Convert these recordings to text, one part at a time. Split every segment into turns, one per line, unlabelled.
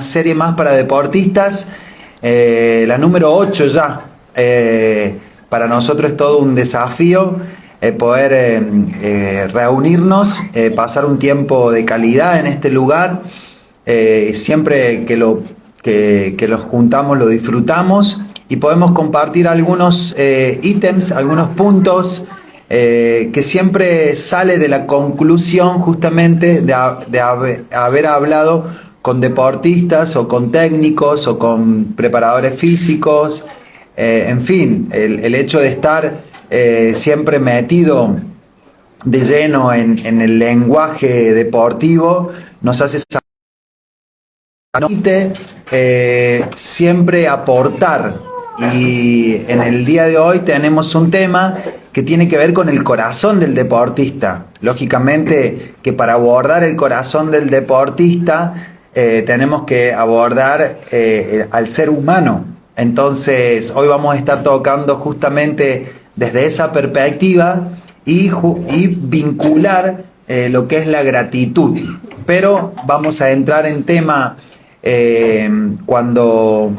una serie más para deportistas, la número 8 ya. Para nosotros es todo un desafío poder reunirnos, pasar un tiempo de calidad en este lugar. Siempre que los juntamos lo disfrutamos y podemos compartir algunos ítems, algunos puntos que siempre sale de la conclusión justamente de haber hablado con deportistas o con técnicos o con preparadores físicos. En fin, el hecho de estar siempre metido de lleno en el lenguaje deportivo nos hace siempre aportar. Y en el día de hoy tenemos un tema que tiene que ver con el corazón del deportista. Lógicamente que para abordar el corazón del deportista tenemos que abordar al ser humano. Entonces hoy vamos a estar tocando justamente desde esa perspectiva y vincular lo que es la gratitud. Pero vamos a entrar en tema cuando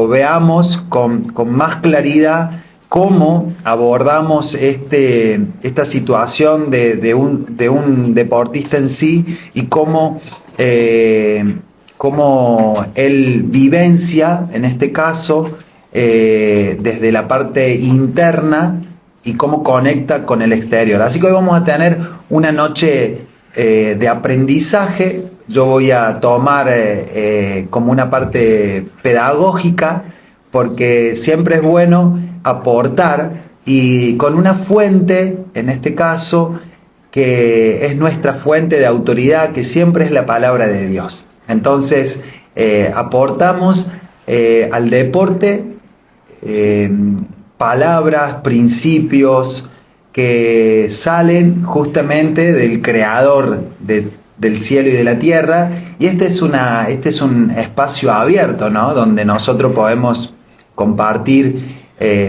veamos con más claridad cómo abordamos esta situación de un deportista en sí y cómo él vivencia, en este caso, desde la parte interna y cómo conecta con el exterior. Así que hoy vamos a tener una noche de aprendizaje. Yo voy a tomar como una parte pedagógica, porque siempre es bueno aportar y con una fuente, en este caso, que es nuestra fuente de autoridad, que siempre es la palabra de Dios. Entonces, aportamos al deporte palabras, principios que salen justamente del creador del cielo y de la tierra, y este es un espacio abierto, ¿no? Donde nosotros podemos compartir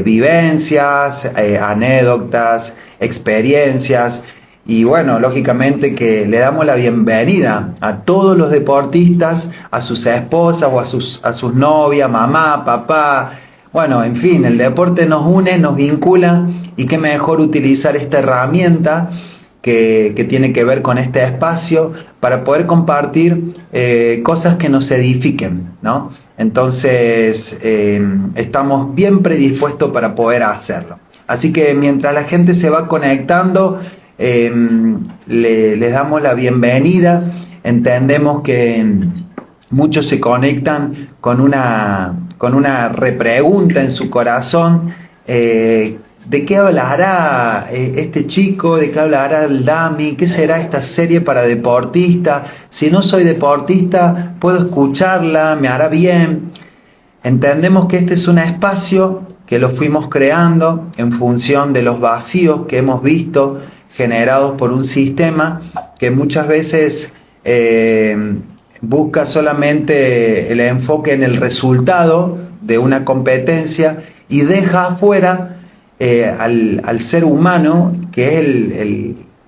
vivencias, anécdotas, experiencias, y bueno, lógicamente que le damos la bienvenida a todos los deportistas, a sus esposas o a sus novias, mamá, papá. Bueno, en fin, el deporte nos une, nos vincula, y qué mejor utilizar esta herramienta que tiene que ver con este espacio para poder compartir cosas que nos edifiquen, ¿no? Entonces, estamos bien predispuestos para poder hacerlo. Así que mientras la gente se va conectando, les damos la bienvenida. Entendemos que muchos se conectan con una repregunta en su corazón. ¿De qué hablará este chico? ¿De qué hablará el Dami? ¿Qué será esta serie para deportistas? Si no soy deportista, puedo escucharla, me hará bien. Entendemos que este es un espacio que lo fuimos creando en función de los vacíos que hemos visto generados por un sistema que muchas veces busca solamente el enfoque en el resultado de una competencia y deja afuera al ser humano, que es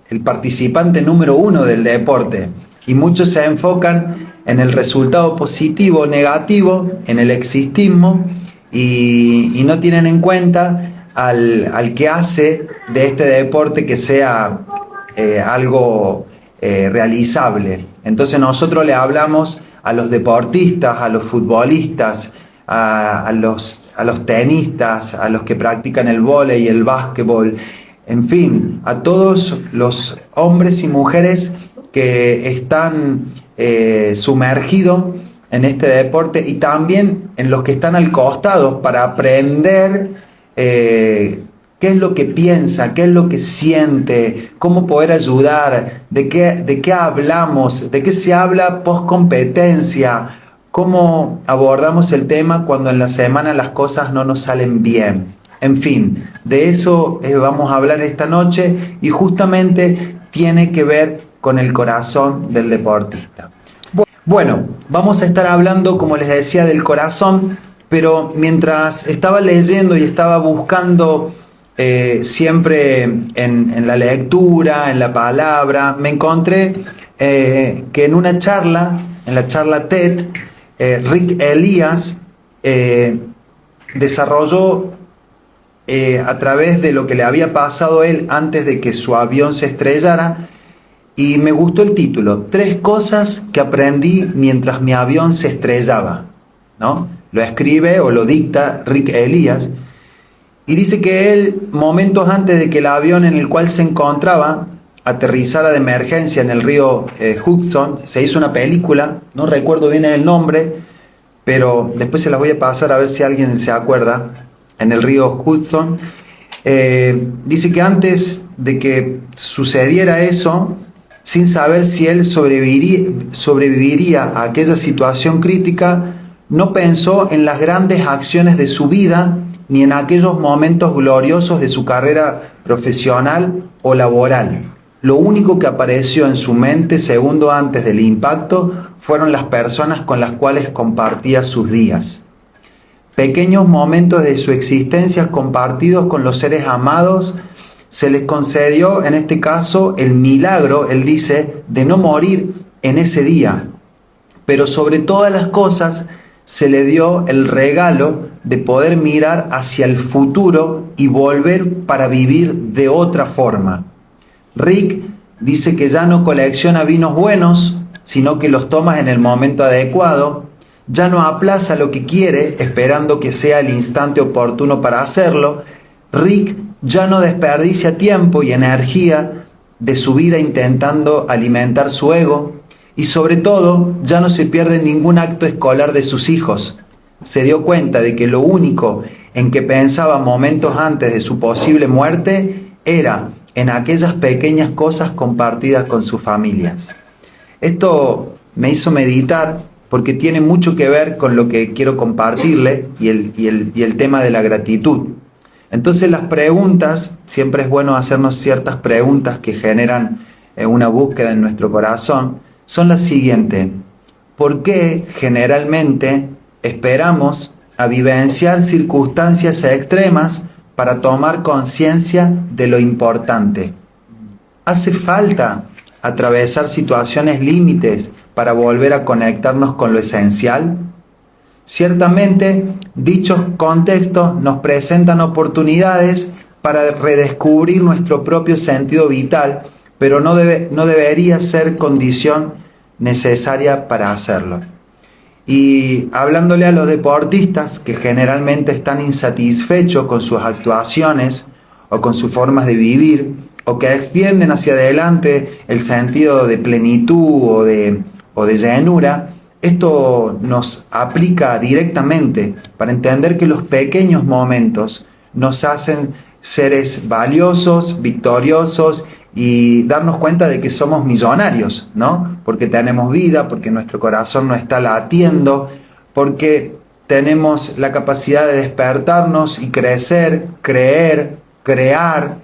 el participante número uno del deporte. Y muchos se enfocan en el resultado positivo o negativo, en el existismo, y no tienen en cuenta al que hace de este deporte que sea algo realizable. Entonces nosotros le hablamos a los deportistas, a los futbolistas, a los tenistas, a los que practican el vóley y el básquetbol, en fin, a todos los hombres y mujeres que están sumergidos en este deporte, y también en los que están al costado para aprender qué es lo que piensa, qué es lo que siente, cómo poder ayudar, de qué hablamos, de qué se habla post competencia, cómo abordamos el tema cuando en la semana las cosas no nos salen bien. En fin, de eso vamos a hablar esta noche, y justamente tiene que ver con el corazón del deportista. Bueno, vamos a estar hablando, como les decía, del corazón, pero mientras estaba leyendo y estaba buscando siempre en la lectura, en la palabra, me encontré que en una charla en la charla TED, Rick Elias desarrolló a través de lo que le había pasado a él antes de que su avión se estrellara, y me gustó el título: 3 cosas que aprendí mientras mi avión se estrellaba, ¿no? Lo escribe o lo dicta Rick Elias, y dice que él, momentos antes de que el avión en el cual se encontraba aterrizara de emergencia en el río Hudson, se hizo una película, no recuerdo bien el nombre, pero después se las voy a pasar a ver si alguien se acuerda, en el río Hudson. Dice que antes de que sucediera eso, sin saber si él sobreviviría a aquella situación crítica, no pensó en las grandes acciones de su vida, ni en aquellos momentos gloriosos de su carrera profesional o laboral. Lo único que apareció en su mente segundo antes del impacto fueron las personas con las cuales compartía sus días. Pequeños momentos de su existencia compartidos con los seres amados. Se les concedió, en este caso, el milagro, él dice, de no morir en ese día. Pero sobre todas las cosas, se le dio el regalo de poder mirar hacia el futuro y volver para vivir de otra forma. Rick dice que ya no colecciona vinos buenos, sino que los toma en el momento adecuado. Ya no aplaza lo que quiere, esperando que sea el instante oportuno para hacerlo. Rick ya no desperdicia tiempo y energía de su vida intentando alimentar su ego. Y sobre todo, ya no se pierde ningún acto escolar de sus hijos. Se dio cuenta de que lo único en que pensaba momentos antes de su posible muerte era en aquellas pequeñas cosas compartidas con sus familias. Esto me hizo meditar porque tiene mucho que ver con lo que quiero compartirle y el tema de la gratitud. Entonces las preguntas, siempre es bueno hacernos ciertas preguntas que generan una búsqueda en nuestro corazón, son las siguientes: ¿por qué generalmente esperamos a vivenciar circunstancias extremas para tomar conciencia de lo importante? ¿Hace falta atravesar situaciones límites para volver a conectarnos con lo esencial? Ciertamente, dichos contextos nos presentan oportunidades para redescubrir nuestro propio sentido vital, pero no debería ser condición necesaria para hacerlo. Y hablándole a los deportistas que generalmente están insatisfechos con sus actuaciones o con sus formas de vivir, o que extienden hacia adelante el sentido de plenitud o de llenura, esto nos aplica directamente para entender que los pequeños momentos nos hacen seres valiosos, victoriosos, y darnos cuenta de que somos millonarios, ¿no? Porque tenemos vida, porque nuestro corazón no está latiendo, porque tenemos la capacidad de despertarnos y crecer, creer, crear,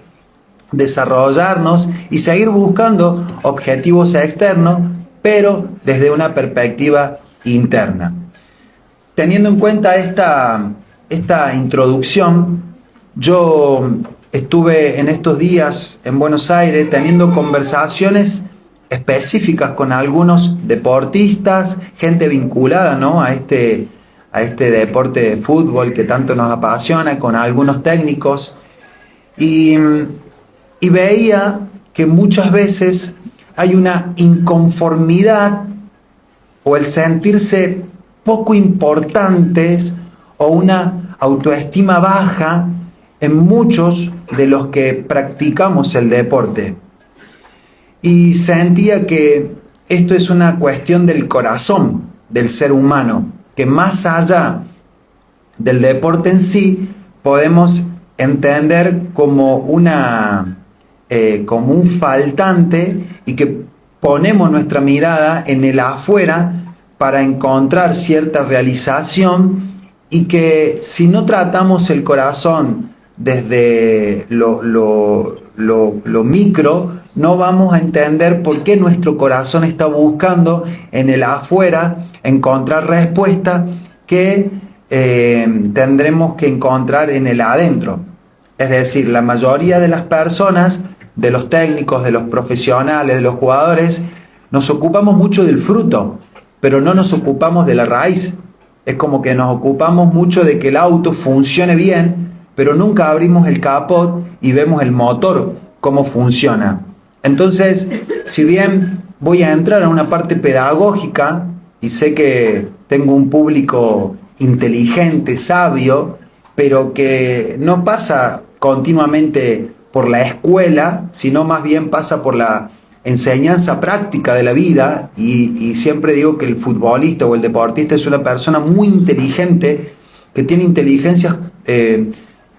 desarrollarnos y seguir buscando objetivos externos, pero desde una perspectiva interna. Teniendo en cuenta esta introducción, yo estuve en estos días en Buenos Aires teniendo conversaciones específicas con algunos deportistas, gente vinculada, ¿no?, a este deporte de fútbol que tanto nos apasiona, con algunos técnicos, y veía que muchas veces hay una inconformidad o el sentirse poco importantes o una autoestima baja en muchos de los que practicamos el deporte. Y sentía que esto es una cuestión del corazón del ser humano, que más allá del deporte en sí, podemos entender como un faltante, y que ponemos nuestra mirada en el afuera para encontrar cierta realización, y que si no tratamos el corazón desde lo micro, no vamos a entender por qué nuestro corazón está buscando en el afuera encontrar respuestas que tendremos que encontrar en el adentro. Es decir, la mayoría de las personas, de los técnicos, de los profesionales, de los jugadores, nos ocupamos mucho del fruto, pero no nos ocupamos de la raíz. Es como que nos ocupamos mucho de que el auto funcione bien, pero nunca abrimos el capot y vemos el motor, cómo funciona. Entonces, si bien voy a entrar a una parte pedagógica, y sé que tengo un público inteligente, sabio, pero que no pasa continuamente por la escuela, sino más bien pasa por la enseñanza práctica de la vida, y siempre digo que el futbolista o el deportista es una persona muy inteligente, que tiene inteligencia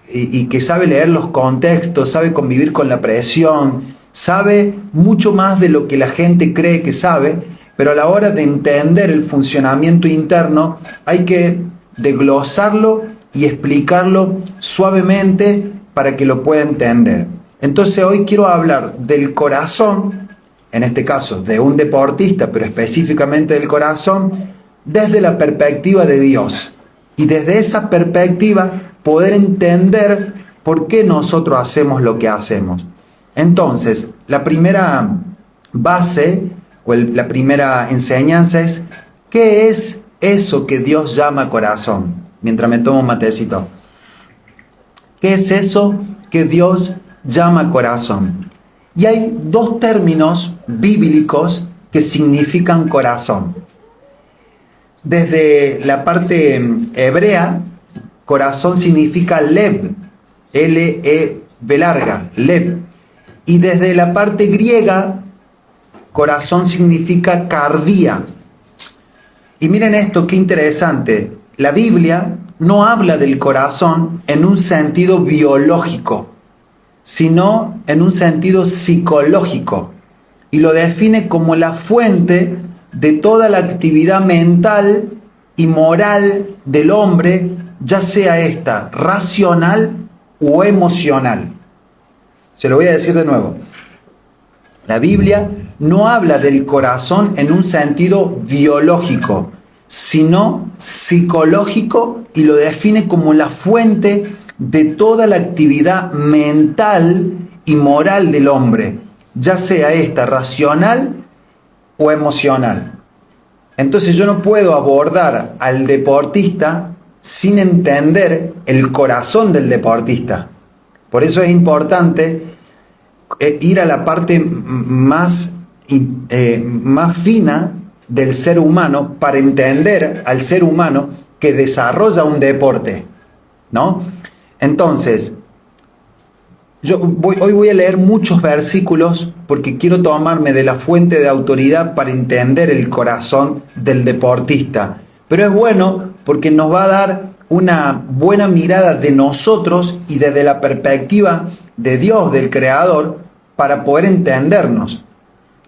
y que sabe leer los contextos, sabe convivir con la presión, sabe mucho más de lo que la gente cree que sabe, pero a la hora de entender el funcionamiento interno hay que desglosarlo y explicarlo suavemente para que lo pueda entender. Entonces hoy quiero hablar del corazón, en este caso de un deportista, pero específicamente del corazón, desde la perspectiva de Dios. Y desde esa perspectiva poder entender por qué nosotros hacemos lo que hacemos. Entonces, la primera base o la primera enseñanza es: ¿qué es eso que Dios llama corazón? Mientras me tomo un matecito. ¿Qué es eso que Dios llama corazón? Y hay dos términos bíblicos que significan corazón. Desde la parte hebrea, corazón significa lev, L-E-V larga, lev. Y desde la parte griega, corazón significa cardía. Y miren esto, qué interesante. La Biblia no habla del corazón en un sentido biológico, sino en un sentido psicológico. Y lo define como la fuente de toda la actividad mental y moral del hombre, ya sea esta racional o emocional. Se lo voy a decir de nuevo. La Biblia no habla del corazón en un sentido biológico, sino psicológico, y lo define como la fuente de toda la actividad mental y moral del hombre, ya sea esta racional o emocional. Entonces yo no puedo abordar al deportista sin entender el corazón del deportista. Por eso es importante ir a la parte más fina del ser humano para entender al ser humano que desarrolla un deporte, ¿no? Entonces, hoy voy a leer muchos versículos porque quiero tomarme de la fuente de autoridad para entender el corazón del deportista. Pero es bueno porque nos va a dar una buena mirada de nosotros y desde la perspectiva de Dios, del Creador, para poder entendernos.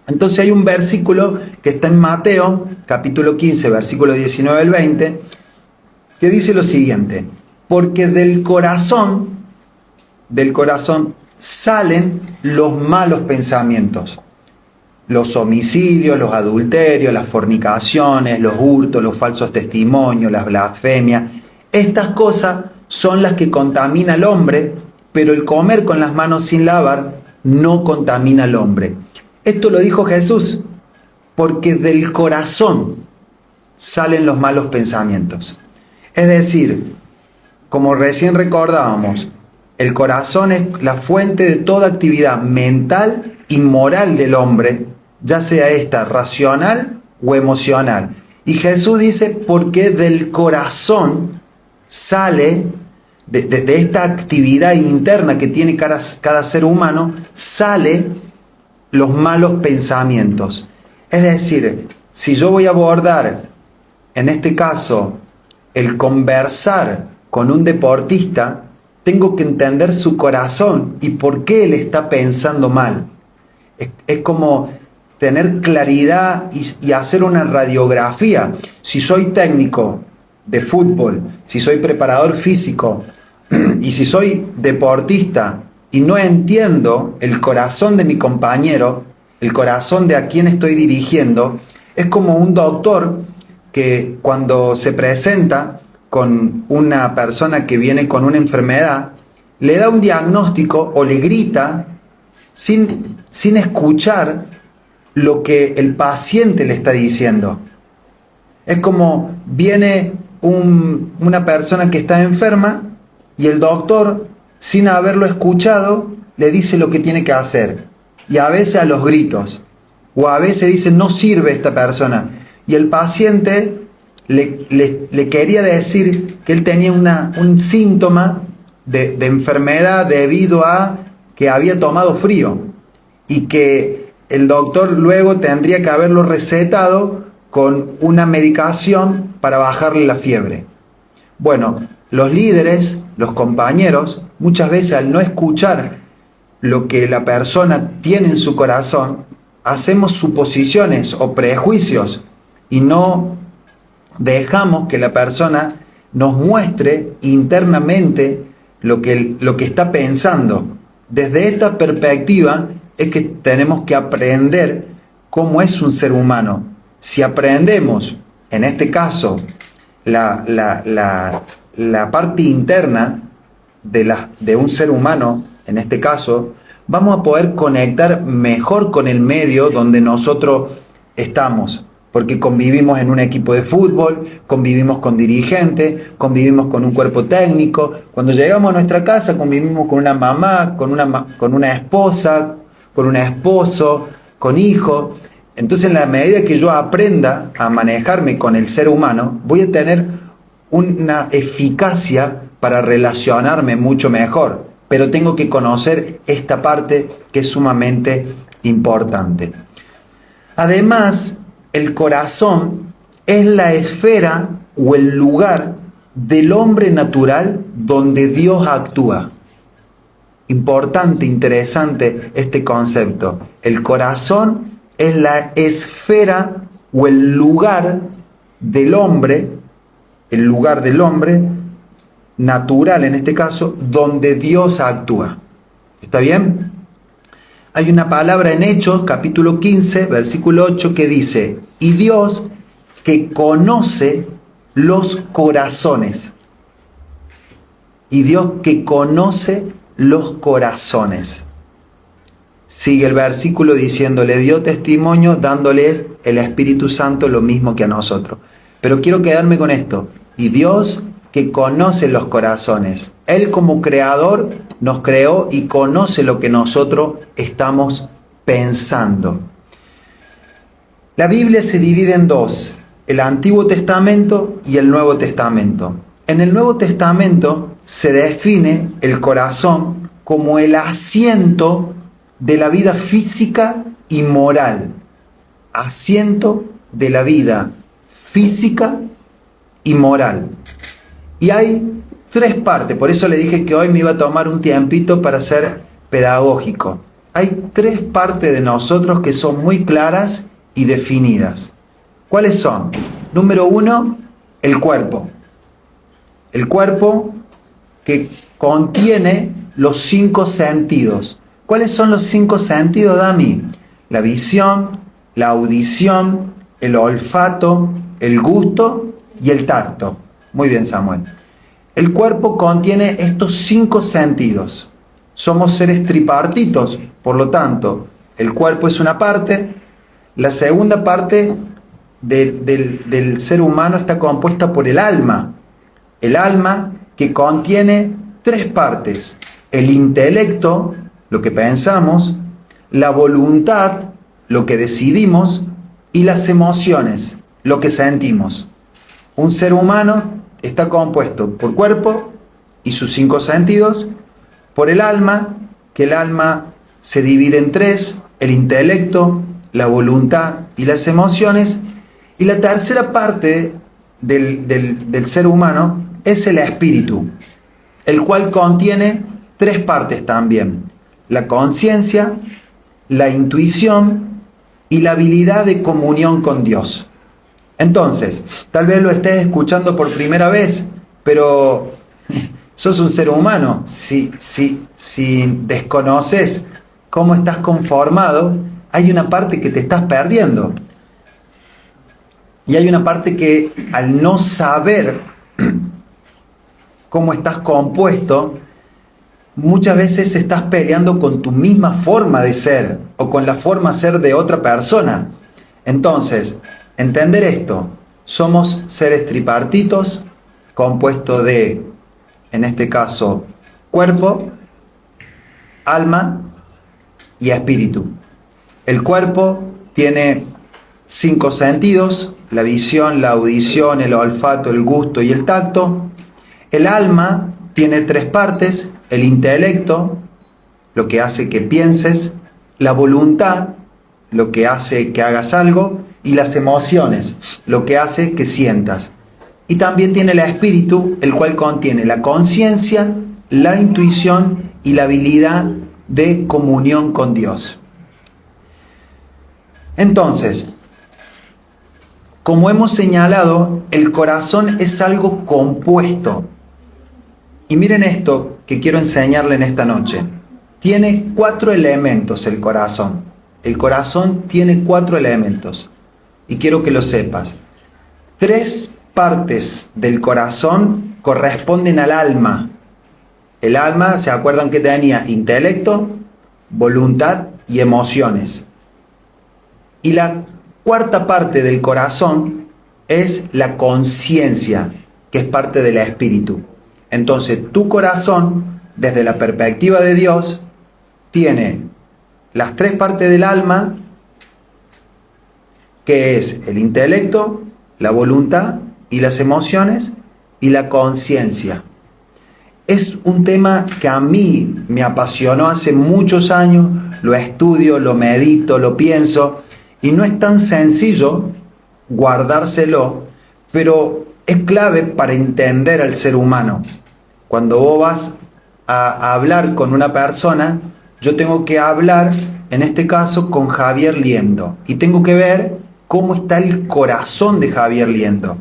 Entonces hay un versículo que está en Mateo, capítulo 15, versículo 19 al 20, que dice lo siguiente: porque del corazón salen los malos pensamientos, los homicidios, los adulterios, las fornicaciones, los hurtos, los falsos testimonios, las blasfemias. Estas cosas son las que contamina al hombre, pero el comer con las manos sin lavar no contamina al hombre. Esto lo dijo Jesús, porque del corazón salen los malos pensamientos. Es decir, como recién recordábamos, el corazón es la fuente de toda actividad mental y moral del hombre, ya sea esta racional o emocional. Y Jesús dice, porque del corazón sale, de esta actividad interna que tiene cada ser humano, sale los malos pensamientos. Es decir, si yo voy a abordar, en este caso, el conversar con un deportista, tengo que entender su corazón y por qué él está pensando mal. Es como tener claridad y hacer una radiografía. Si soy técnico de fútbol, si soy preparador físico y si soy deportista y no entiendo el corazón de mi compañero, el corazón de a quien estoy dirigiendo, es como un doctor que cuando se presenta con una persona que viene con una enfermedad, le da un diagnóstico o le grita sin escuchar lo que el paciente le está diciendo. Es como viene una persona que está enferma y el doctor, sin haberlo escuchado, le dice lo que tiene que hacer. Y a veces a los gritos. O a veces dice, no sirve esta persona. Y el paciente le quería decir que él tenía un síntoma de enfermedad debido a que había tomado frío. Y que el doctor luego tendría que haberlo recetado con una medicación para bajarle la fiebre. Bueno, los líderes, los compañeros, muchas veces al no escuchar lo que la persona tiene en su corazón, hacemos suposiciones o prejuicios y no dejamos que la persona nos muestre internamente lo que está pensando. Desde esta perspectiva es que tenemos que aprender cómo es un ser humano. Si aprendemos, en este caso, la parte interna de un ser humano, en este caso, vamos a poder conectar mejor con el medio donde nosotros estamos, porque convivimos en un equipo de fútbol, convivimos con dirigentes, convivimos con un cuerpo técnico. Cuando llegamos a nuestra casa convivimos con una mamá, con una esposa, con un esposo, con hijos. Entonces, en la medida que yo aprenda a manejarme con el ser humano, voy a tener una eficacia para relacionarme mucho mejor. Pero tengo que conocer esta parte que es sumamente importante. Además, el corazón es la esfera o el lugar del hombre natural donde Dios actúa. Importante, interesante este concepto. El corazón es la esfera o el lugar del hombre natural en este caso, donde Dios actúa. ¿Está bien? Hay una palabra en Hechos, capítulo 15, versículo 8, que dice, y Dios que conoce los corazones. Y Dios que conoce los corazones. Sigue el versículo diciendo, le dio testimonio dándole el Espíritu Santo lo mismo que a nosotros. Pero quiero quedarme con esto. Y Dios que conoce los corazones. Él como creador nos creó y conoce lo que nosotros estamos pensando. La Biblia se divide en dos, el Antiguo Testamento y el Nuevo Testamento. En el Nuevo Testamento se define el corazón como el asiento de la vida física y moral. Asiento de la vida física y moral. Y hay tres partes, por eso le dije que hoy me iba a tomar un tiempito para ser pedagógico. Hay tres partes de nosotros que son muy claras y definidas. ¿Cuáles son? Número uno, el cuerpo. El cuerpo que contiene los 5 sentidos. ¿Cuáles son los 5 sentidos, Dami? La visión, la audición, el olfato, el gusto y el tacto. Muy bien, Samuel. El cuerpo contiene estos 5 sentidos. Somos seres tripartitos, por lo tanto, el cuerpo es una parte. La segunda parte del ser humano está compuesta por el alma. El alma que contiene 3 partes. El intelecto, lo que pensamos, la voluntad, lo que decidimos, y las emociones, lo que sentimos. Un ser humano está compuesto por cuerpo y sus 5 sentidos, por el alma, que el alma se divide en 3, el intelecto, la voluntad y las emociones, y la tercera parte del ser humano es el espíritu, el cual contiene 3 partes también: la conciencia, la intuición y la habilidad de comunión con Dios. Entonces, tal vez lo estés escuchando por primera vez, pero sos un ser humano. Si desconoces cómo estás conformado, hay una parte que te estás perdiendo. Y hay una parte que, al no saber cómo estás compuesto, muchas veces estás peleando con tu misma forma de ser o con la forma de ser de otra persona. Entonces, entender esto: Somos seres tripartitos, compuestos de, en este caso, cuerpo, alma y espíritu. El cuerpo tiene 5 sentidos: la visión, la audición, el olfato, el gusto y el tacto. El alma tiene 3 partes: el intelecto, lo que hace que pienses; la voluntad, lo que hace que hagas algo; y las emociones, lo que hace que sientas. Y también tiene el espíritu, el cual contiene la conciencia, la intuición y la habilidad de comunión con Dios. Entonces, como hemos señalado, el corazón es algo compuesto. Y miren esto que quiero enseñarle en esta noche. Tiene 4 elementos el corazón. El corazón tiene 4 elementos. Y quiero que lo sepas. 3 partes del corazón corresponden al alma. El alma, ¿se acuerdan que tenía intelecto, voluntad y emociones? Y la 4ª parte del corazón es la conciencia, que es parte del espíritu. Entonces, tu corazón, desde la perspectiva de Dios, tiene las 3 partes del alma, que es el intelecto, la voluntad y las emociones, y la conciencia. Es un tema que a mí me apasionó hace muchos años, lo estudio, lo medito, lo pienso, y no es tan sencillo guardárselo, pero es clave para entender al ser humano. Cuando vos vas a hablar con una persona, yo tengo que hablar, en este caso, con Javier Liendo, y tengo que ver cómo está el corazón de Javier Liendo.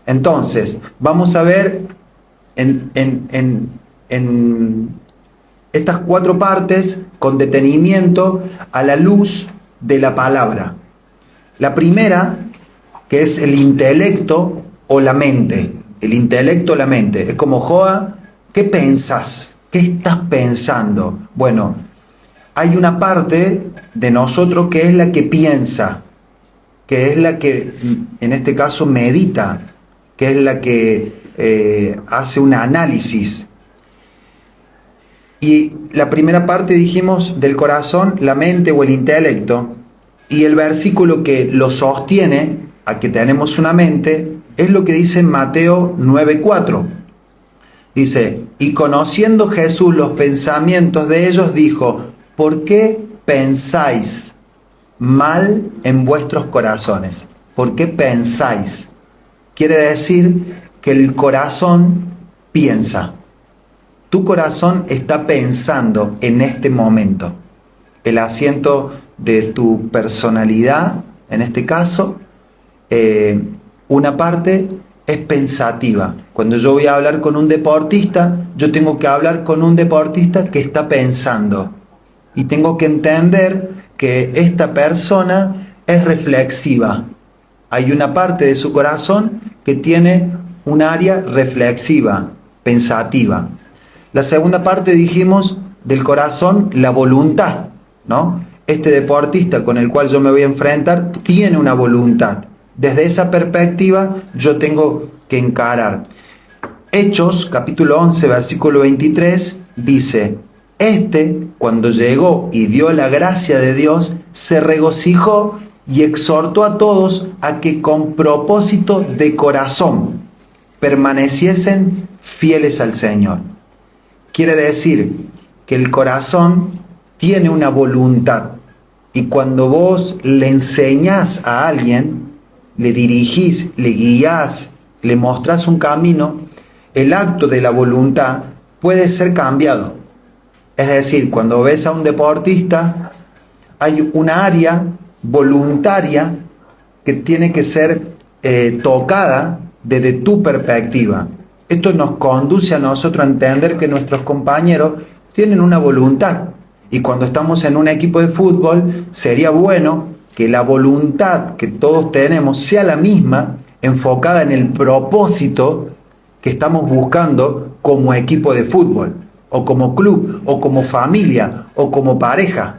Entonces, vamos a ver en estas 4 partes con detenimiento a la luz de la palabra. La primera, que es el intelecto o la mente. El intelecto o la mente. Es como, Joa, ¿qué pensás? ¿Qué estás pensando? Bueno, hay una parte de nosotros que es la que piensa, que es la que, en este caso, medita, que es la que hace un análisis. Y la primera parte, dijimos, del corazón, la mente o el intelecto, y el versículo que lo sostiene a que tenemos una mente, es lo que dice en Mateo 9:4. Dice, y conociendo Jesús los pensamientos de ellos, dijo, ¿por qué pensáis mal en vuestros corazones? ¿Por qué pensáis? Quiere decir que el corazón piensa. Tu corazón está pensando en este momento. El asiento de tu personalidad, en este caso, una parte es pensativa. Cuando yo voy a hablar con un deportista, yo tengo que hablar con un deportista que está pensando. Y tengo que entender que esta persona es reflexiva. Hay una parte de su corazón que tiene un área reflexiva, pensativa. La segunda parte, dijimos, del corazón, la voluntad, ¿no? Este deportista con el cual yo me voy a enfrentar tiene una voluntad. Desde esa perspectiva yo tengo que encarar. Hechos, capítulo 11, versículo 23, dice, cuando llegó y vio la gracia de Dios, se regocijó y exhortó a todos a que con propósito de corazón permaneciesen fieles al Señor. Quiere decir que el corazón tiene una voluntad, y cuando vos le enseñás a alguien, le dirigís, le guíás, le mostrás un camino, el acto de la voluntad puede ser cambiado. Es decir, cuando ves a un deportista, hay una área voluntaria que tiene que ser tocada desde tu perspectiva. Esto nos conduce a nosotros a entender que nuestros compañeros tienen una voluntad. Y cuando estamos en un equipo de fútbol, sería bueno que la voluntad que todos tenemos sea la misma, enfocada en el propósito que estamos buscando como equipo de fútbol, o como club, o como familia, o como pareja.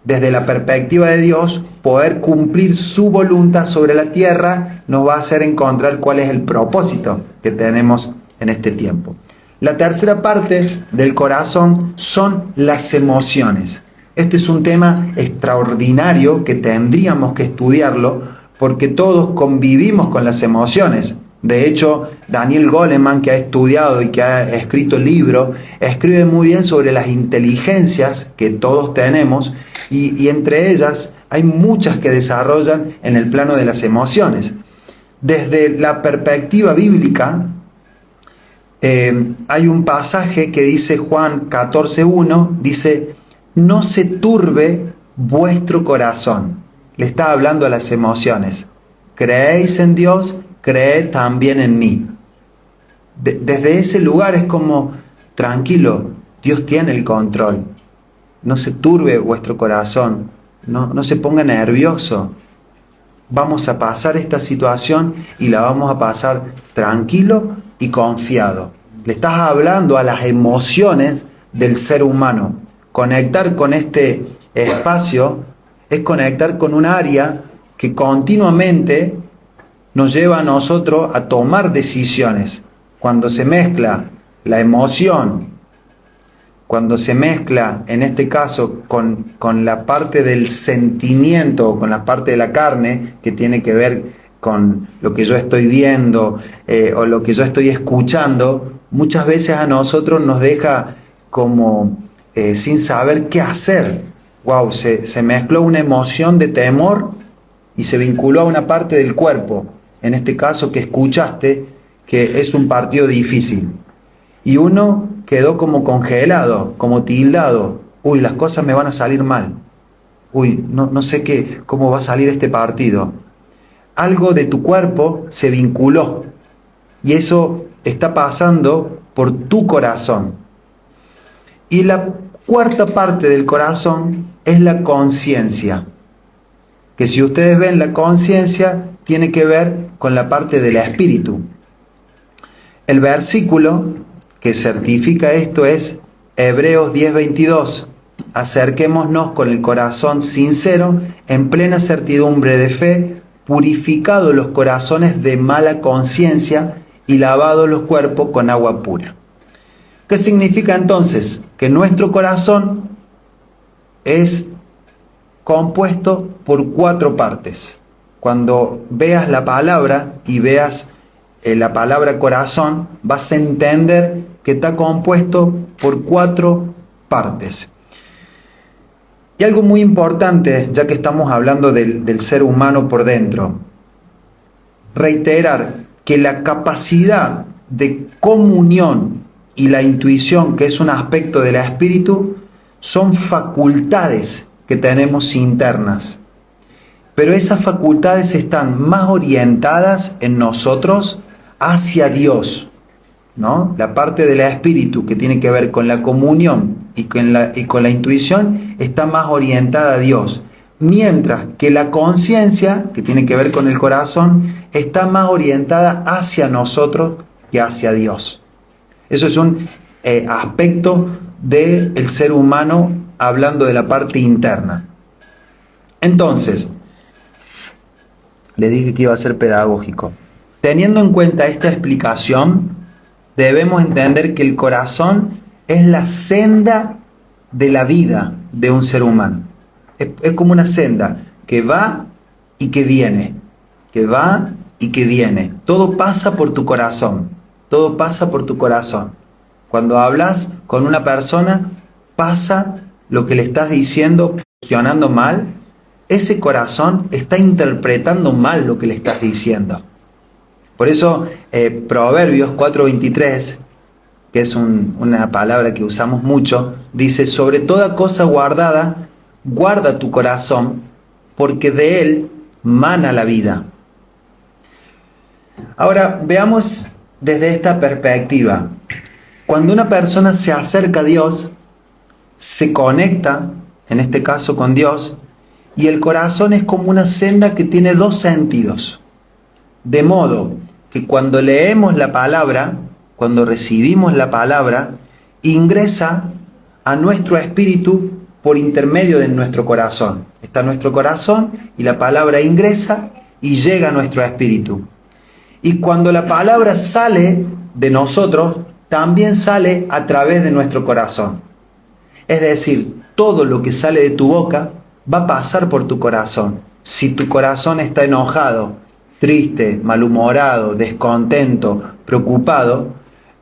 desde la perspectiva de Dios, poder cumplir su voluntad sobre la tierra nos va a hacer encontrar cuál es el propósito que tenemos en este tiempo. La tercera parte del corazón son las emociones. Este es un tema extraordinario que tendríamos que estudiarlo porque todos convivimos con las emociones. De hecho, Daniel Goleman, que ha estudiado y que ha escrito el libro, escribe muy bien sobre las inteligencias que todos tenemos y entre ellas hay muchas que desarrollan en el plano de las emociones. Desde la perspectiva bíblica, hay un pasaje que dice Juan 14:1, dice, no se turbe vuestro corazón. Le está hablando a las emociones. Creéis en Dios, creed también en mí. Desde ese lugar es como, tranquilo, Dios tiene el control. No se turbe vuestro corazón, no se ponga nervioso. Vamos a pasar esta situación y la vamos a pasar tranquilo y confiado. Le estás hablando a las emociones del ser humano. Conectar con este espacio es conectar con un área que continuamente nos lleva a nosotros a tomar decisiones. Cuando se mezcla la emoción, cuando se mezcla, en este caso, con la parte del sentimiento, con la parte de la carne, que tiene que ver con lo que yo estoy viendo o lo que yo estoy escuchando, muchas veces a nosotros nos deja como sin saber qué hacer. Wow, se mezcló una emoción de temor y se vinculó a una parte del cuerpo, en este caso que escuchaste, que es un partido difícil. Y uno quedó como congelado, como tildado. Uy, las cosas me van a salir mal. Uy, no sé cómo va a salir este partido. Algo de tu cuerpo se vinculó. Y eso está pasando por tu corazón. Y la cuarta parte del corazón es la conciencia. Que si ustedes ven, la conciencia tiene que ver con la parte del espíritu. El versículo que certifica esto es Hebreos 10:22. Acerquémonos con el corazón sincero, en plena certidumbre de fe, purificados los corazones de mala conciencia y lavados los cuerpos con agua pura. ¿Qué significa entonces? Que nuestro corazón es compuesto por 4 partes. Cuando veas la palabra y veas la palabra corazón, vas a entender que está compuesto por 4 partes. Y algo muy importante, ya que estamos hablando del ser humano por dentro, reiterar que la capacidad de comunión y la intuición, que es un aspecto del espíritu, son facultades que tenemos internas. Pero esas facultades están más orientadas en nosotros hacia Dios, ¿no? La parte del espíritu que tiene que ver con la comunión y con la intuición está más orientada a Dios, mientras que la conciencia, que tiene que ver con el corazón, está más orientada hacia nosotros que hacia Dios. Eso es un aspecto del ser humano hablando de la parte interna. Entonces, le dije que iba a ser pedagógico. Teniendo en cuenta esta explicación, debemos entender que el corazón es la senda de la vida de un ser humano. Es como una senda que va y que viene, que va y que viene. Todo pasa por tu corazón, todo pasa por tu corazón. Cuando hablas con una persona, pasa lo que le estás diciendo, funcionando mal, ese corazón está interpretando mal lo que le estás diciendo. Por eso Proverbios 4:23, que es una palabra que usamos mucho, dice, sobre toda cosa guardada, guarda tu corazón, porque de él mana la vida. Ahora, veamos desde esta perspectiva. Cuando una persona se acerca a Dios, se conecta, en este caso con Dios, y el corazón es como una senda que tiene 2 sentidos. De modo que cuando leemos la palabra, cuando recibimos la palabra, ingresa a nuestro espíritu por intermedio de nuestro corazón. Está nuestro corazón y la palabra ingresa y llega a nuestro espíritu. Y cuando la palabra sale de nosotros, también sale a través de nuestro corazón. Es decir, todo lo que sale de tu boca va a pasar por tu corazón. Si tu corazón está enojado, triste, malhumorado, descontento, preocupado,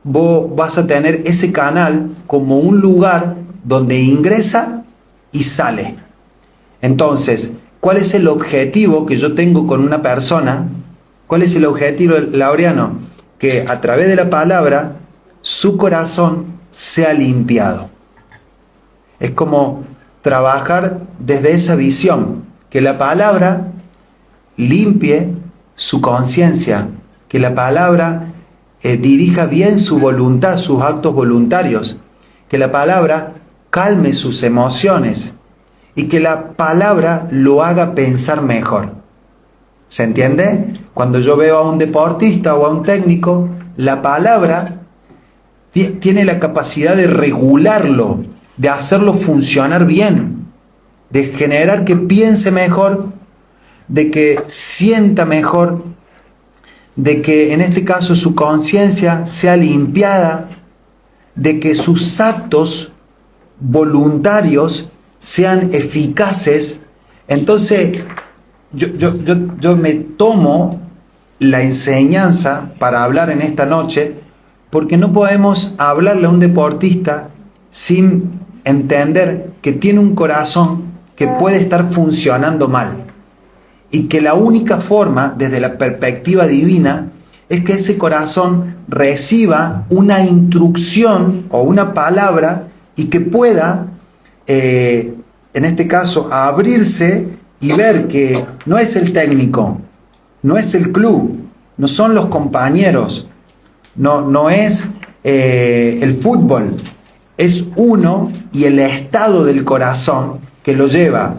vos vas a tener ese canal como un lugar donde ingresa y sale. Entonces, ¿cuál es el objetivo que yo tengo con una persona? ¿Cuál es el objetivo, Laureano? Que a través de la palabra su corazón sea limpiado. Es como trabajar desde esa visión, que la palabra limpie su conciencia, que la palabra dirija bien su voluntad, sus actos voluntarios, que la palabra calme sus emociones y que la palabra lo haga pensar mejor. ¿Se entiende? Cuando yo veo a un deportista o a un técnico, la palabra tiene la capacidad de regularlo, de hacerlo funcionar bien, de generar que piense mejor, de que sienta mejor, de que en este caso su conciencia sea limpiada, de que sus actos voluntarios sean eficaces. Entonces yo me tomo la enseñanza para hablar en esta noche, porque no podemos hablarle a un deportista sin entender que tiene un corazón que puede estar funcionando mal, y que la única forma, desde la perspectiva divina, es que ese corazón reciba una instrucción o una palabra y que pueda, en este caso, abrirse y ver que no es el técnico, no es el club, no son los compañeros, no es el fútbol, es uno y el estado del corazón que lo lleva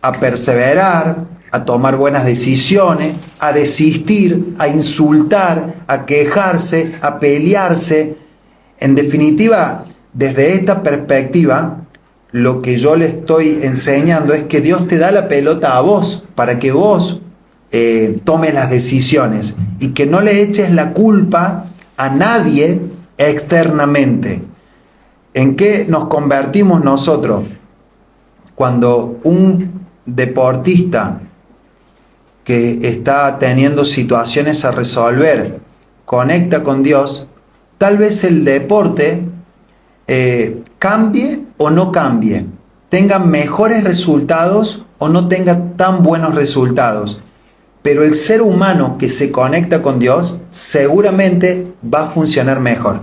a perseverar, a tomar buenas decisiones, a desistir, a insultar, a quejarse, a pelearse. En definitiva, desde esta perspectiva, lo que yo le estoy enseñando es que Dios te da la pelota a vos para que vos tomes las decisiones y que no le eches la culpa a nadie externamente. ¿En qué nos convertimos nosotros? Cuando un deportista que está teniendo situaciones a resolver conecta con Dios, tal vez el deporte cambie o no cambie, tenga mejores resultados o no tenga tan buenos resultados, pero el ser humano que se conecta con Dios seguramente va a funcionar mejor.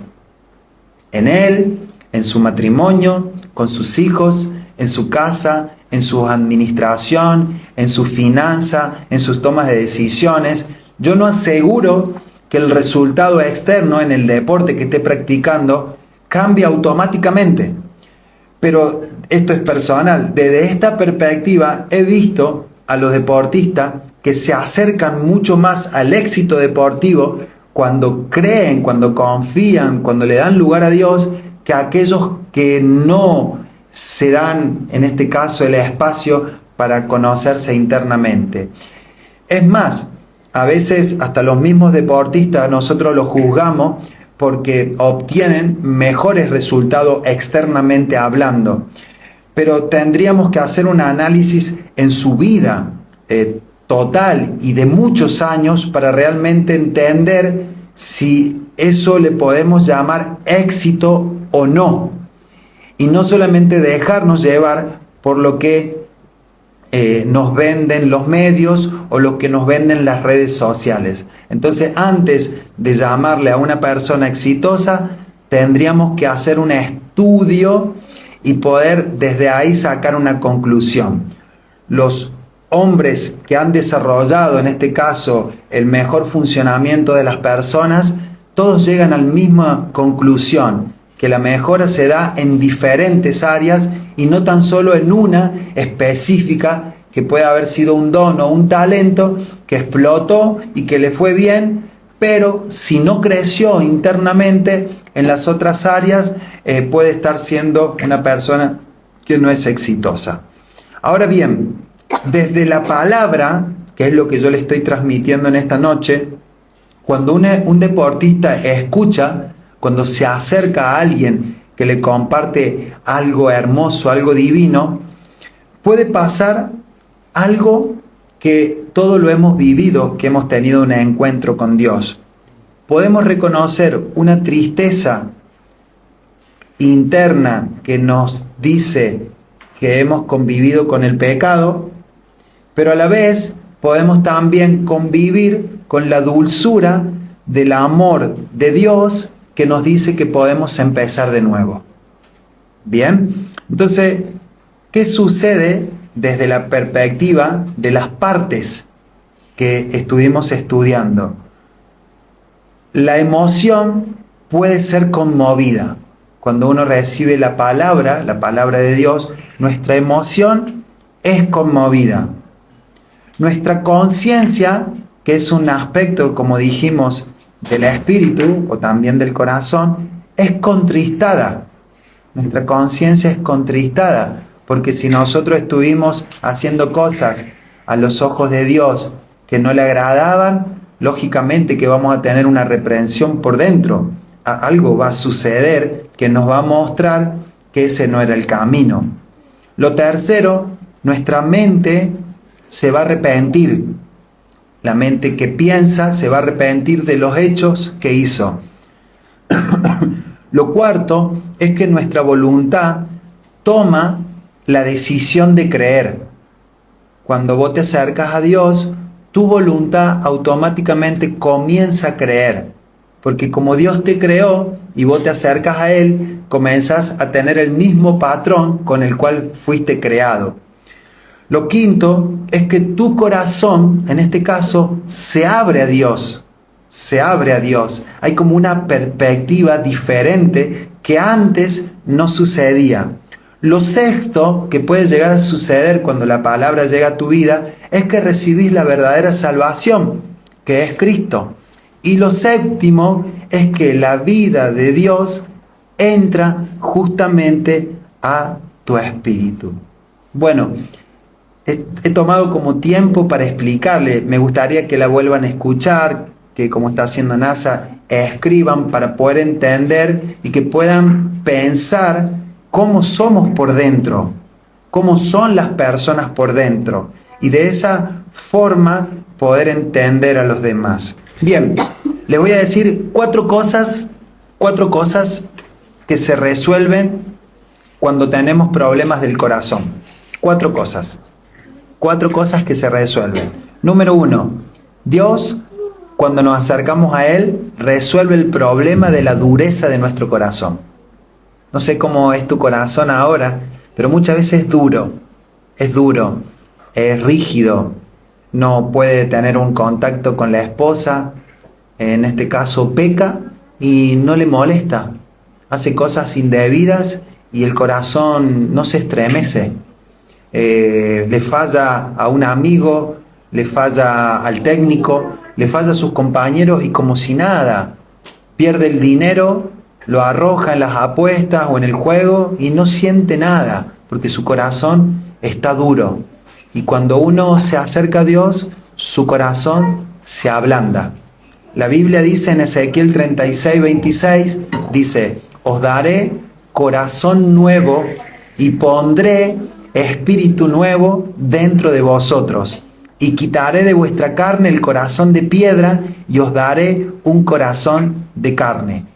En él, en su matrimonio, con sus hijos, en su casa, en su administración, en su finanza, en sus tomas de decisiones. Yo no aseguro que el resultado externo en el deporte que esté practicando cambie automáticamente, pero esto es personal. Desde esta perspectiva he visto a los deportistas que se acercan mucho más al éxito deportivo cuando creen, cuando confían, cuando le dan lugar a Dios, que aquellos que no se dan, en este caso, el espacio para conocerse internamente. Es más, a veces hasta los mismos deportistas nosotros los juzgamos porque obtienen mejores resultados externamente hablando, pero tendríamos que hacer un análisis en su vida total y de muchos años para realmente entender si eso le podemos llamar éxito o no, y no solamente dejarnos llevar por lo que nos venden los medios o lo que nos venden las redes sociales. Entonces, antes de llamarle a una persona exitosa, tendríamos que hacer un estudio y poder desde ahí sacar una conclusión. Los hombres que han desarrollado, en este caso, el mejor funcionamiento de las personas, todos llegan a la misma conclusión, que la mejora se da en diferentes áreas y no tan solo en una específica, que puede haber sido un don o un talento que explotó y que le fue bien, pero si no creció internamente en las otras áreas, puede estar siendo una persona que no es exitosa. Ahora bien, desde la palabra, que es lo que yo le estoy transmitiendo en esta noche, cuando un deportista escucha, cuando se acerca a alguien que le comparte algo hermoso, algo divino, puede pasar algo que todos lo hemos vivido, que hemos tenido un encuentro con Dios. Podemos reconocer una tristeza interna que nos dice que hemos convivido con el pecado, pero a la vez podemos también convivir con la dulzura del amor de Dios que nos dice que podemos empezar de nuevo. Bien, entonces, ¿qué sucede desde la perspectiva de las partes que estuvimos estudiando? La emoción puede ser conmovida. Cuando uno recibe la palabra de Dios, nuestra emoción es conmovida. Nuestra conciencia, que es un aspecto, como dijimos, del espíritu o también del corazón, es contristada. Nuestra conciencia es contristada, porque si nosotros estuvimos haciendo cosas a los ojos de Dios que no le agradaban, lógicamente que vamos a tener una reprensión por dentro. Algo va a suceder que nos va a mostrar que ese no era el camino. Lo tercero, nuestra mente se va a arrepentir. La mente que piensa se va a arrepentir de los hechos que hizo. Lo cuarto es que nuestra voluntad toma la decisión de creer. Cuando vos te acercas a Dios, tu voluntad automáticamente comienza a creer. Porque como Dios te creó y vos te acercas a Él, comenzás a tener el mismo patrón con el cual fuiste creado. Lo quinto es que tu corazón, en este caso, se abre a Dios. Se abre a Dios. Hay como una perspectiva diferente que antes no sucedía. Lo sexto que puede llegar a suceder cuando la palabra llega a tu vida es que recibís la verdadera salvación, que es Cristo. Y lo séptimo es que la vida de Dios entra justamente a tu espíritu. Bueno, he tomado como tiempo para explicarle. Me gustaría que la vuelvan a escuchar, que como está haciendo NASA, escriban para poder entender y que puedan pensar cómo somos por dentro, cómo son las personas por dentro. Y de esa forma poder entender a los demás. Bien, les voy a decir cuatro cosas que se resuelven cuando tenemos problemas del corazón. Cuatro cosas que se resuelven. Número 1, Dios, cuando nos acercamos a Él, resuelve el problema de la dureza de nuestro corazón. No sé cómo es tu corazón ahora, pero muchas veces es duro, es rígido, no puede tener un contacto con la esposa, en este caso peca y no le molesta, hace cosas indebidas y el corazón no se estremece. Le falla a un amigo, le falla al técnico, le falla a sus compañeros y como si nada, pierde el dinero, lo arroja en las apuestas o en el juego y no siente nada, porque su corazón está duro. Y cuando uno se acerca a Dios, su corazón se ablanda. La Biblia dice en Ezequiel 36:26, dice, os daré corazón nuevo y pondré espíritu nuevo dentro de vosotros. Y quitaré de vuestra carne el corazón de piedra y os daré un corazón de carne.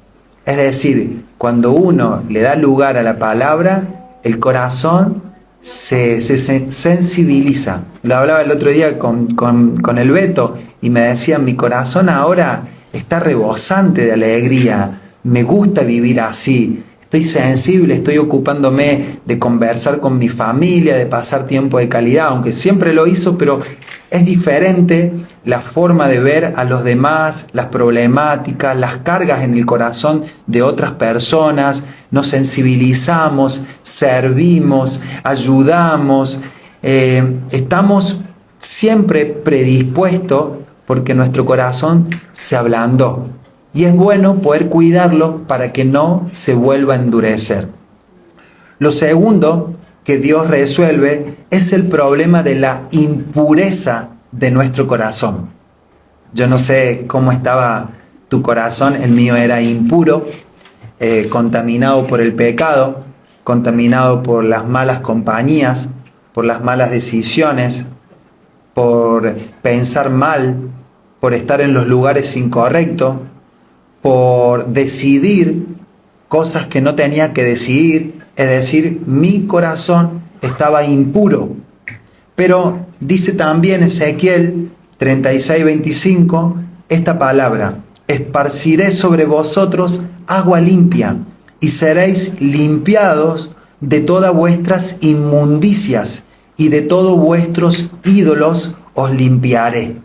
Es decir, cuando uno le da lugar a la palabra, el corazón se sensibiliza. Lo hablaba el otro día con el Beto y me decía, mi corazón ahora está rebosante de alegría, me gusta vivir así, estoy sensible, estoy ocupándome de conversar con mi familia, de pasar tiempo de calidad, aunque siempre lo hizo, pero es diferente la forma de ver a los demás, las problemáticas, las cargas en el corazón de otras personas, nos sensibilizamos, servimos, ayudamos, estamos siempre predispuestos porque nuestro corazón se ablandó. Y es bueno poder cuidarlo para que no se vuelva a endurecer. Lo segundo que Dios resuelve es el problema de la impureza de nuestro corazón. Yo no sé cómo estaba tu corazón, el mío era impuro, contaminado por el pecado, contaminado por las malas compañías, por las malas decisiones, por pensar mal, por estar en los lugares incorrectos, por decidir cosas que no tenía que decidir, es decir, mi corazón estaba impuro. Pero dice también Ezequiel 36:25 esta palabra: esparciré sobre vosotros agua limpia y seréis limpiados de todas vuestras inmundicias y de todos vuestros ídolos os limpiaré.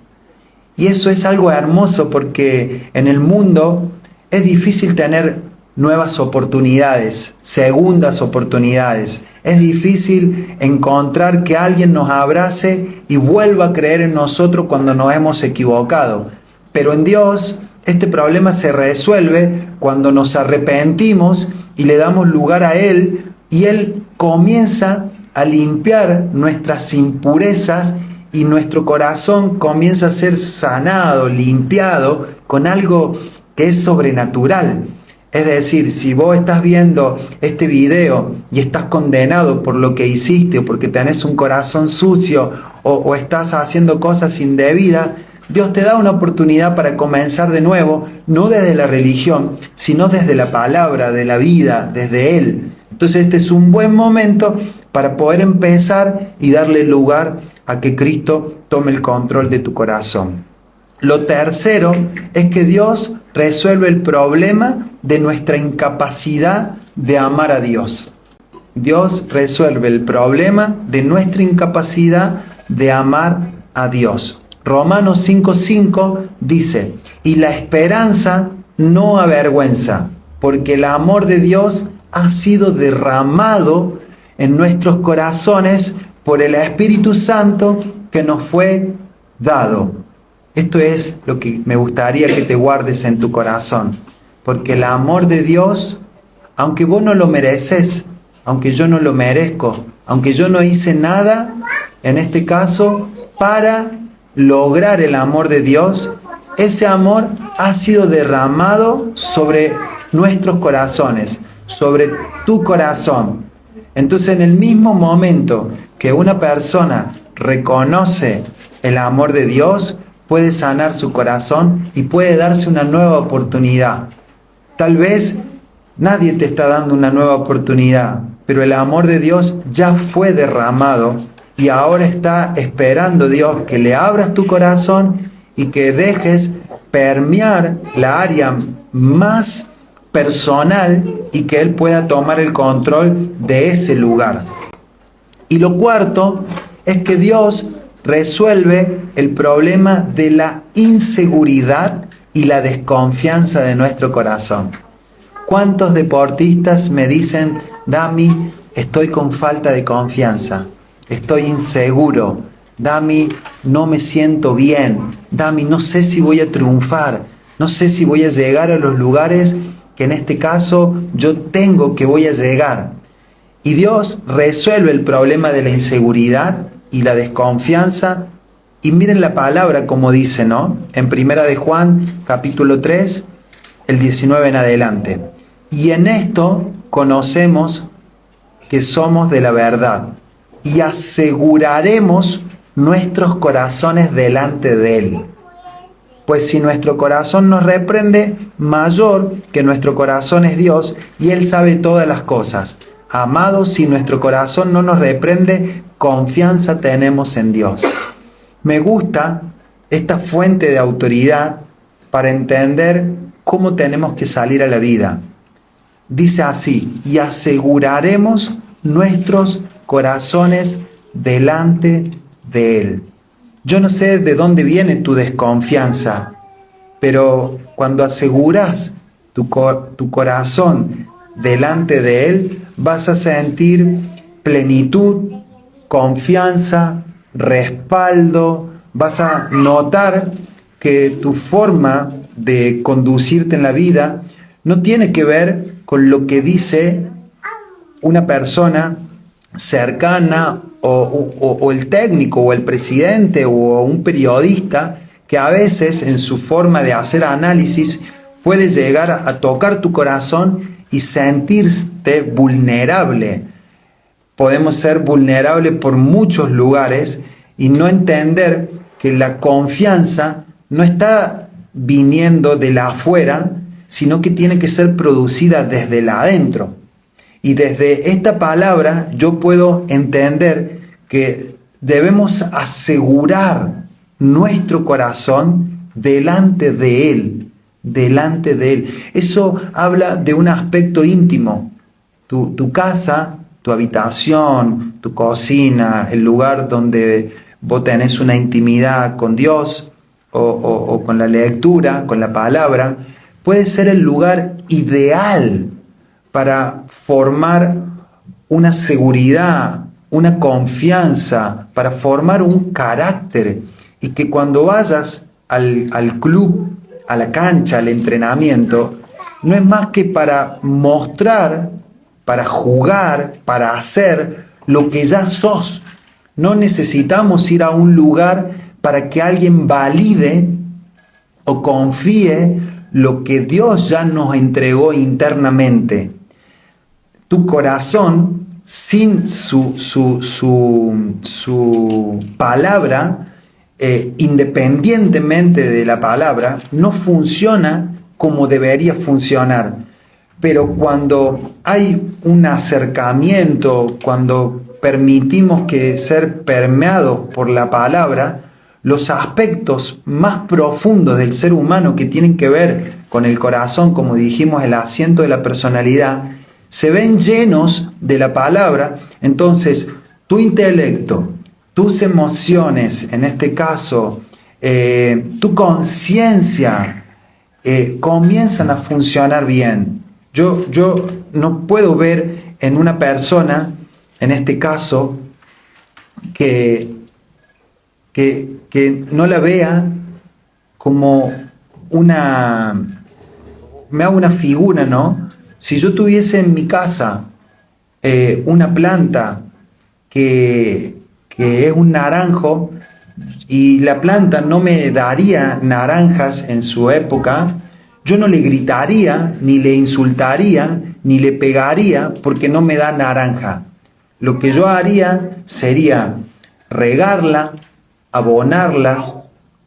Y eso es algo hermoso porque en el mundo es difícil tener nuevas oportunidades, segundas oportunidades. Es difícil encontrar que alguien nos abrace y vuelva a creer en nosotros cuando nos hemos equivocado. Pero en Dios este problema se resuelve cuando nos arrepentimos y le damos lugar a Él, y Él comienza a limpiar nuestras impurezas y nuestro corazón comienza a ser sanado, limpiado con algo que es sobrenatural. Es decir, si vos estás viendo este video y estás condenado por lo que hiciste o porque tenés un corazón sucio o estás haciendo cosas indebidas, Dios te da una oportunidad para comenzar de nuevo, no desde la religión, sino desde la palabra, de la vida, desde Él. Entonces este es un buen momento para poder empezar y darle lugar a que Cristo tome el control de tu corazón. Lo tercero es que Dios resuelve el problema de nuestra incapacidad de amar a Dios. Dios resuelve el problema de nuestra incapacidad de amar a Dios. Romanos 5:5 dice: y la esperanza no avergüenza, porque el amor de Dios ha sido derramado en nuestros corazones por el Espíritu Santo que nos fue dado. Esto es lo que me gustaría que te guardes en tu corazón, porque el amor de Dios, aunque vos no lo mereces, aunque yo no lo merezco, aunque yo no hice nada, en este caso, para lograr el amor de Dios, ese amor ha sido derramado sobre nuestros corazones, sobre tu corazón. Entonces, en el mismo momento que una persona reconoce el amor de Dios, puede sanar su corazón y puede darse una nueva oportunidad. Tal vez nadie te está dando una nueva oportunidad, pero el amor de Dios ya fue derramado y ahora está esperando Dios que le abras tu corazón y que dejes permear la área más personal y que Él pueda tomar el control de ese lugar. Y lo cuarto es que Dios resuelve el problema de la inseguridad y la desconfianza de nuestro corazón. ¿Cuántos deportistas me dicen: Dami, estoy con falta de confianza, estoy inseguro, Dami, no me siento bien, Dami, no sé si voy a triunfar, no sé si voy a llegar a los lugares que en este caso yo tengo que voy a llegar? Y Dios resuelve el problema de la inseguridad y la desconfianza. Y miren la palabra como dice, ¿no? En 1 de Juan, capítulo 3, el 19 en adelante. Y en esto conocemos que somos de la verdad y aseguraremos nuestros corazones delante de Él. Pues si nuestro corazón nos reprende, mayor que nuestro corazón es Dios, y Él sabe todas las cosas. Amados, si nuestro corazón no nos reprende, confianza tenemos en Dios. Me gusta esta fuente de autoridad para entender cómo tenemos que salir a la vida. Dice así: y aseguraremos nuestros corazones delante de Él. Yo no sé de dónde viene tu desconfianza, pero cuando aseguras tu corazón delante de Él, vas a sentir plenitud, confianza, respaldo. Vas a notar que tu forma de conducirte en la vida no tiene que ver con lo que dice una persona cercana o el técnico o el presidente o un periodista que a veces en su forma de hacer análisis puede llegar a tocar tu corazón y sentirte vulnerable. Podemos ser vulnerables por muchos lugares y no entender que la confianza no está viniendo de la afuera, sino que tiene que ser producida desde la adentro. Y desde esta palabra yo puedo entender que debemos asegurar nuestro corazón delante de Él, delante de Él. Eso habla de un aspecto íntimo. Tu casa, tu habitación, tu cocina, el lugar donde vos tenés una intimidad con Dios o con la lectura, con la palabra, puede ser el lugar ideal para formar una seguridad, una confianza, para formar un carácter y que cuando vayas al club, a la cancha, al entrenamiento, no es más que para mostrar, para jugar, para hacer lo que ya sos. No necesitamos ir a un lugar para que alguien valide o confíe lo que Dios ya nos entregó internamente. Tu corazón, sin su palabra, independientemente de la palabra, no funciona como debería funcionar. Pero cuando hay un acercamiento, cuando permitimos que ser permeados por la palabra, los aspectos más profundos del ser humano que tienen que ver con el corazón, como dijimos, el asiento de la personalidad, se ven llenos de la palabra. Entonces, tu intelecto, tus emociones, en este caso, tu conciencia, comienzan a funcionar bien. Yo no puedo ver en una persona, en este caso, que no la vea como me hago una figura, ¿no? Si yo tuviese en mi casa una planta que es un naranjo y la planta no me daría naranjas en su época, yo no le gritaría, ni le insultaría, ni le pegaría porque no me da naranja. Lo que yo haría sería regarla, abonarla,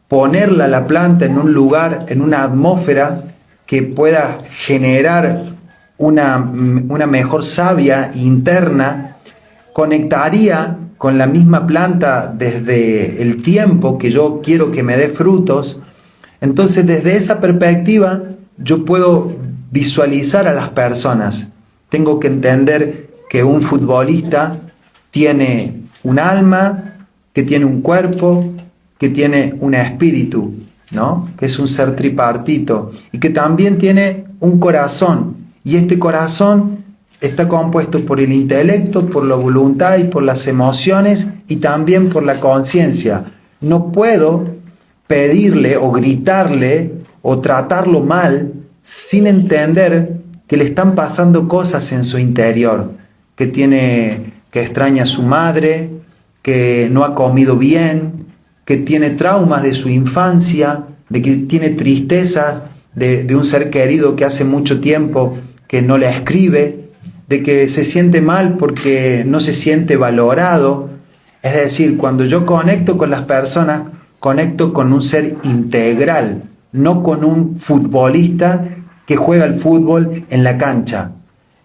ponerla a la planta en un lugar, en una atmósfera que pueda generar una mejor savia interna, conectaría con la misma planta desde el tiempo que yo quiero que me dé frutos. Entonces, desde esa perspectiva, yo puedo visualizar a las personas. Tengo que entender que un futbolista tiene un alma, que tiene un cuerpo, que tiene un espíritu, ¿no? Que es un ser tripartito y que también tiene un corazón. Y este corazón está compuesto por el intelecto, por la voluntad y por las emociones y también por la conciencia. No puedo pedirle o gritarle o tratarlo mal sin entender que le están pasando cosas en su interior, que extraña a su madre, que no ha comido bien, que tiene traumas de su infancia, de que tiene tristezas de un ser querido que hace mucho tiempo que no le escribe, de que se siente mal porque no se siente valorado. Es decir, cuando yo conecto con las personas, conecto con un ser integral, no con un futbolista que juega al fútbol en la cancha.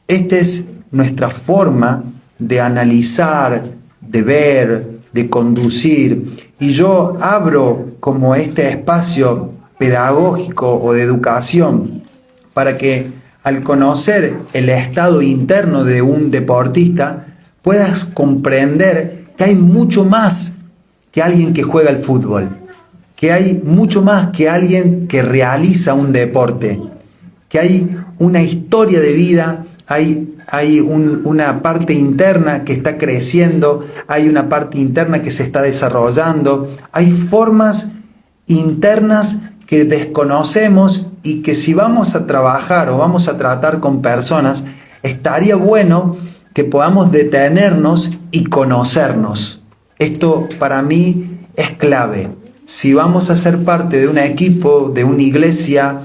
Esta es nuestra forma de analizar, de ver, de conducir. Y yo abro como este espacio pedagógico o de educación para que al conocer el estado interno de un deportista puedas comprender que hay mucho más que alguien que juega al fútbol, que hay mucho más que alguien que realiza un deporte, que hay una historia de vida, hay una parte interna que está creciendo, hay una parte interna que se está desarrollando, hay formas internas que desconocemos y que si vamos a trabajar o vamos a tratar con personas, estaría bueno que podamos detenernos y conocernos. Esto para mí es clave. Si vamos a ser parte de un equipo, de una iglesia,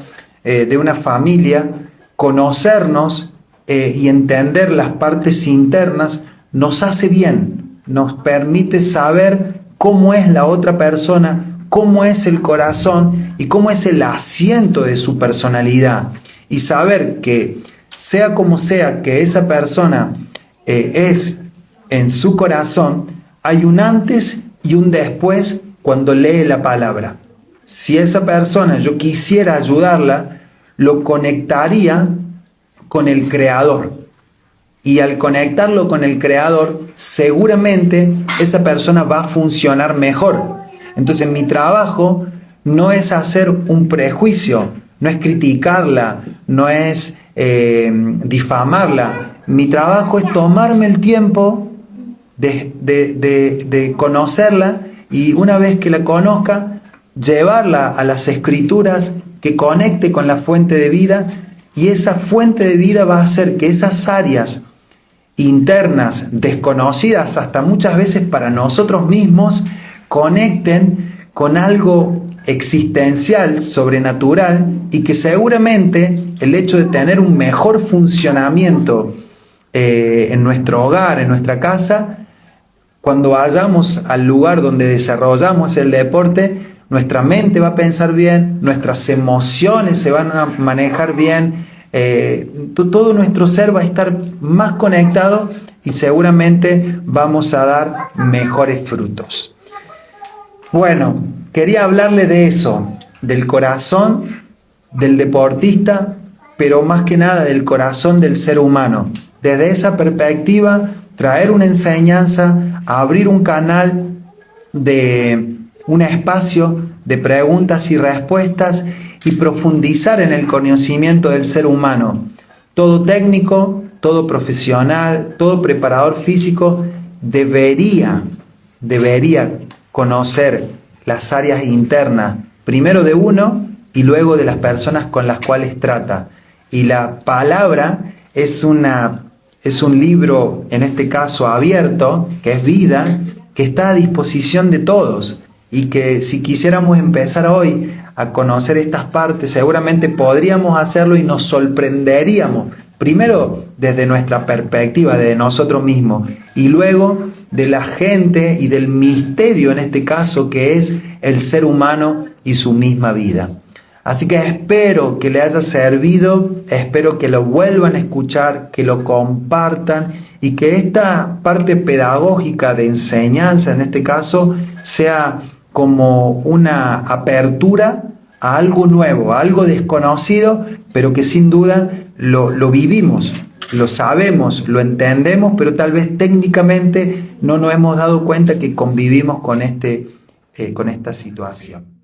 de una familia, conocernos y entender las partes internas nos hace bien, nos permite saber cómo es la otra persona, cómo es el corazón y cómo es el asiento de su personalidad. Y saber que sea como sea que esa persona es en su corazón, hay un antes y un después cuando lee la palabra. Si esa persona yo quisiera ayudarla, lo conectaría con el Creador. Y al conectarlo con el Creador, seguramente esa persona va a funcionar mejor. Entonces mi trabajo no es hacer un prejuicio, no es criticarla, no es difamarla. Mi trabajo es tomarme el tiempo de conocerla y una vez que la conozca, llevarla a las Escrituras, que conecte con la fuente de vida, y esa fuente de vida va a hacer que esas áreas internas, desconocidas hasta muchas veces para nosotros mismos, conecten con algo existencial, sobrenatural, y que seguramente el hecho de tener un mejor funcionamiento en nuestro hogar, en nuestra casa, cuando vayamos al lugar donde desarrollamos el deporte, nuestra mente va a pensar bien, nuestras emociones se van a manejar bien, todo nuestro ser va a estar más conectado y seguramente vamos a dar mejores frutos. Bueno, quería hablarle de eso, del corazón del deportista, pero más que nada del corazón del ser humano. Desde esa perspectiva, traer una enseñanza, abrir un canal de un espacio de preguntas y respuestas y profundizar en el conocimiento del ser humano. Todo técnico, todo profesional, todo preparador físico debería conocer las áreas internas, primero de uno y luego de las personas con las cuales trata. Y la palabra es un libro, en este caso abierto, que es vida, que está a disposición de todos. Y que si quisiéramos empezar hoy a conocer estas partes, seguramente podríamos hacerlo y nos sorprenderíamos, primero desde nuestra perspectiva, de nosotros mismos, y luego de la gente y del misterio, en este caso, que es el ser humano y su misma vida. Así que espero que le haya servido, espero que lo vuelvan a escuchar, que lo compartan y que esta parte pedagógica de enseñanza, en este caso, sea como una apertura a algo nuevo, a algo desconocido, pero que sin duda lo vivimos, lo sabemos, lo entendemos, pero tal vez técnicamente no nos hemos dado cuenta que convivimos con esta situación.